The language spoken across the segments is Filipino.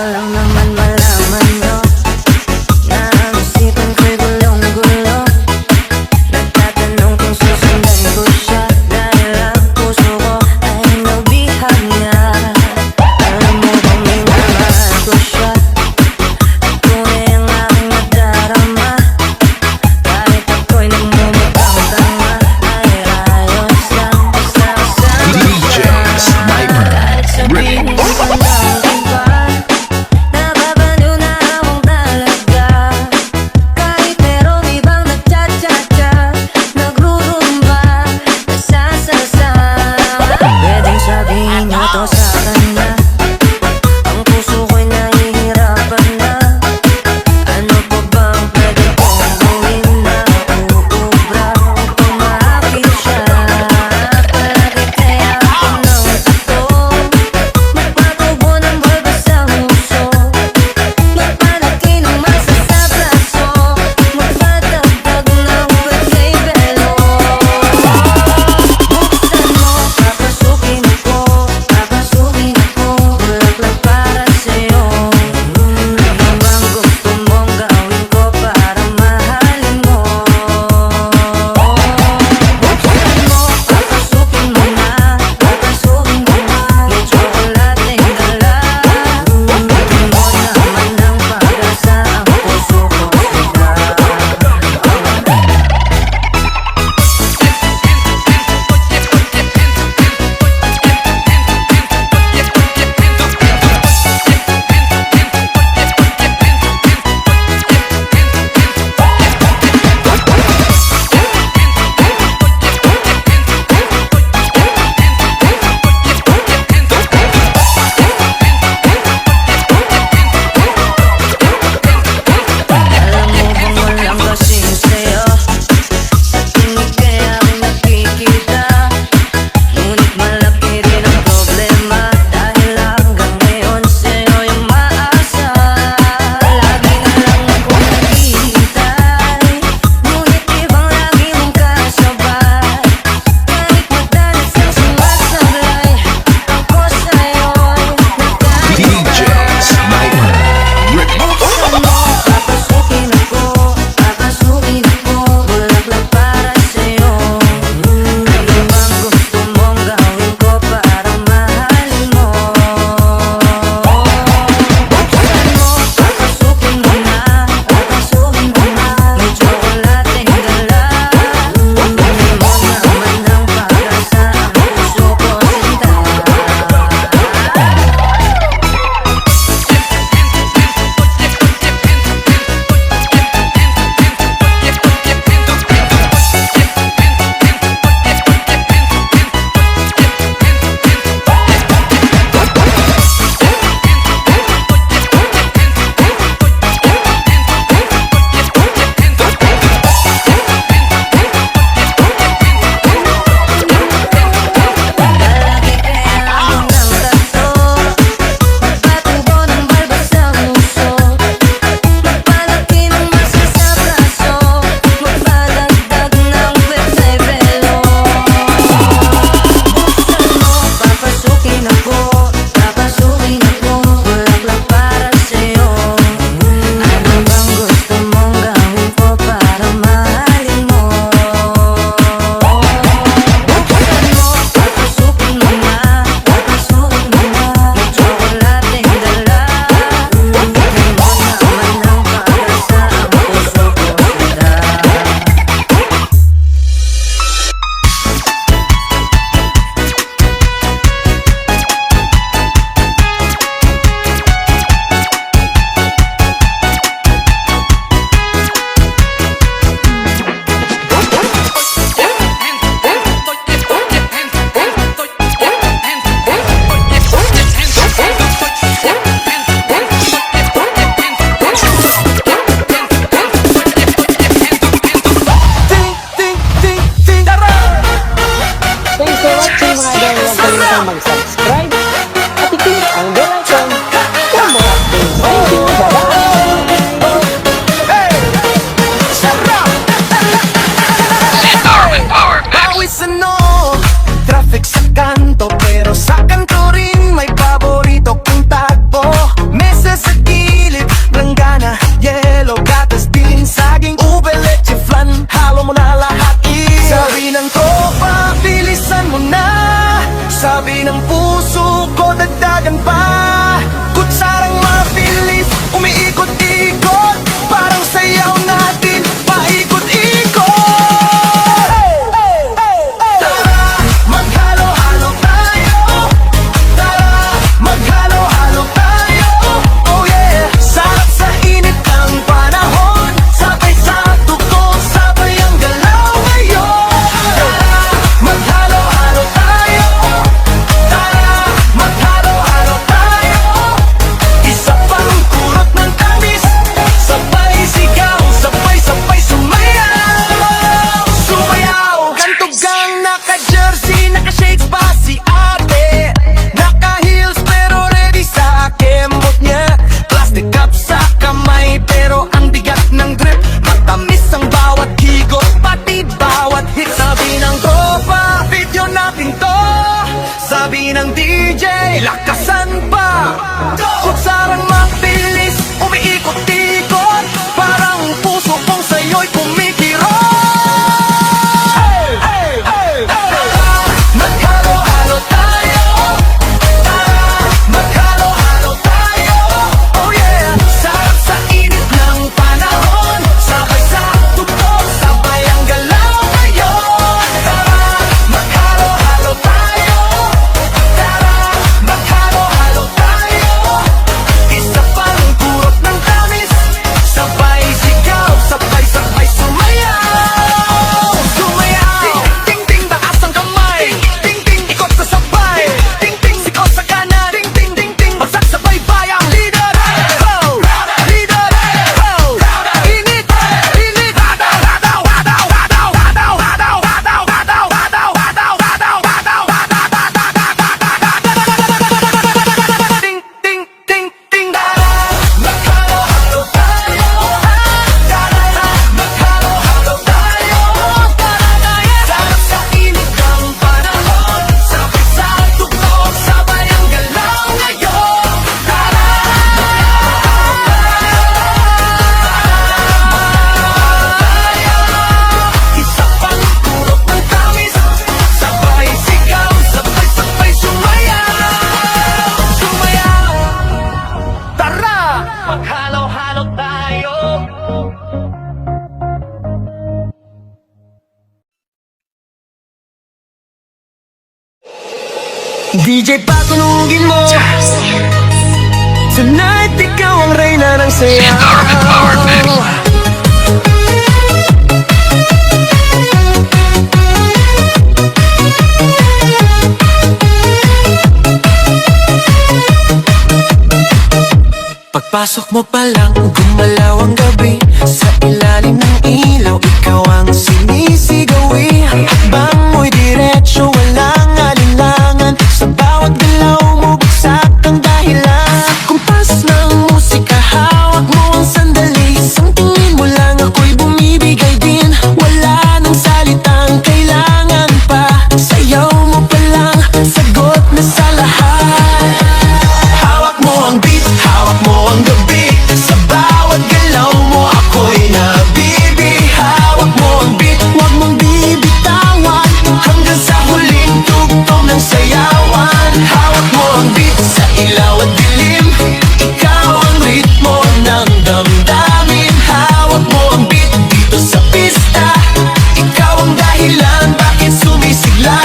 lang naman malaman nyo na ang isipan ko'y gulong-gulo. Nagtatanong kung susundan ko siya dahil ang puso ko ay nabihag niya. Alam mo bang minamahal ko siya at tunay ang aking nadarama. Kahit ako'y nagmumukhang-tanga ay ayos lang kasama DJ siya. Sniper Kahit sabihin mo ng iba na DJ patunugin mo. Tonight ikaw ang reyna ng sayaw. Pagpasok mo pa lang, gumalaw ang gabi. Sa ilalim ng ilaw, ikaw ang sinisigawi. Hakbang mo'y diretsyo, walang alinlangan. Sa bawat galaw mo, bagsak ang dahilan. Kumpas ng musika, hawak mo ang sandali. Isang tingin mo lang, ako'y bumibigay din. Wala nang salitang kailangan pa. Sayaw mo pa lang, sagot na sa lahat. Hawak mo ang beat, hawak mo ang gabi. Sa bawat galaw mo ako'y nabibi. Hawak mo ang beat, huwag mong bibitawan. Hanggang sa huling tugtog ng sayawan. Hawak mo ang beat sa ilaw at dilim. Ikaw ang ritmo ng damdamin. Hawak mo ang beat dito sa pista. Ikaw ang dahilan bakit sumisigla.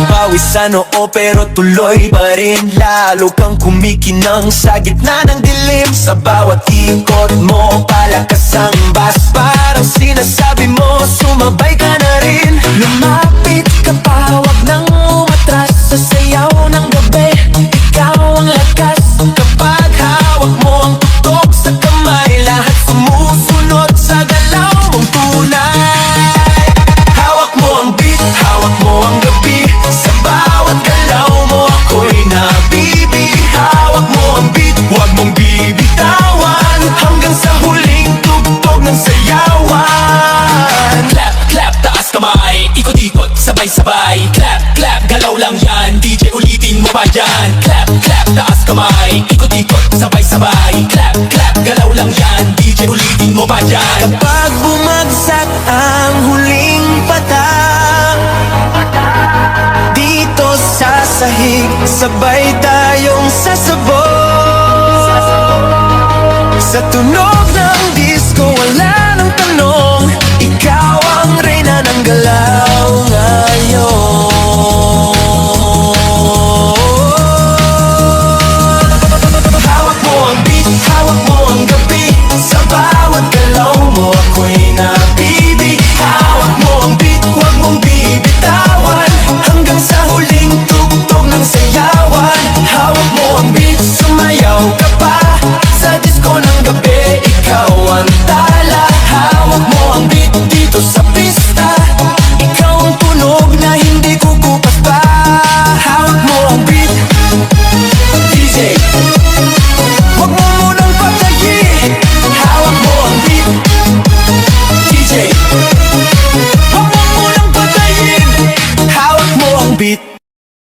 Pawis sa noo pero tuloy pa rin. Lalo kang kumikinang sa gitna ng dilim. Sa bawat ikot mo, palakas ang bass. Parang sinasabi mo, sumabay ka na rin. Lumapit ka pa, wag nang umatras. Sa sayaw ng gabi, ikaw ang lakas. Kapag hawak mo ang tutok sa kamay, lahat sumusunod sa galaw mong tunay. Hawak mo ang beat, hawak mo ang gabi. Sa bawat galaw mo ako'y nabibi. Hawak mo ang beat, huwag mong bibitawan. Hanggang sa huling tugtog ng sayawan. Clap, clap, taas kamay. Ikot-ikot, sabay-sabay. Clap, clap, galaw lang yan. DJ ulitin mo pa yan. Clap, clap, taas kamay. Ikot-ikot, sabay-sabay. Clap, clap, galaw lang yan. DJ ulitin mo pa yan. Kapag bumagsak ang huling patak, dito sa sahig, sabay tayong sasabog. Sa tunog ng disco, wala nang tanong. Ikaw ang reyna ng galaw ngayon. Hawak mo ang beat, hawak mo ang gabi. Sa bawat galaw mo ako'y nabibi. Hawak mo ang beat, huwag mong bibitawan. Hanggang sa huling tugtog ng sayawan. Hawak mo ang beat, sumayaw ka pa. Sa disco ng gabi, ikaw ang tala. Hawak mo ang beat,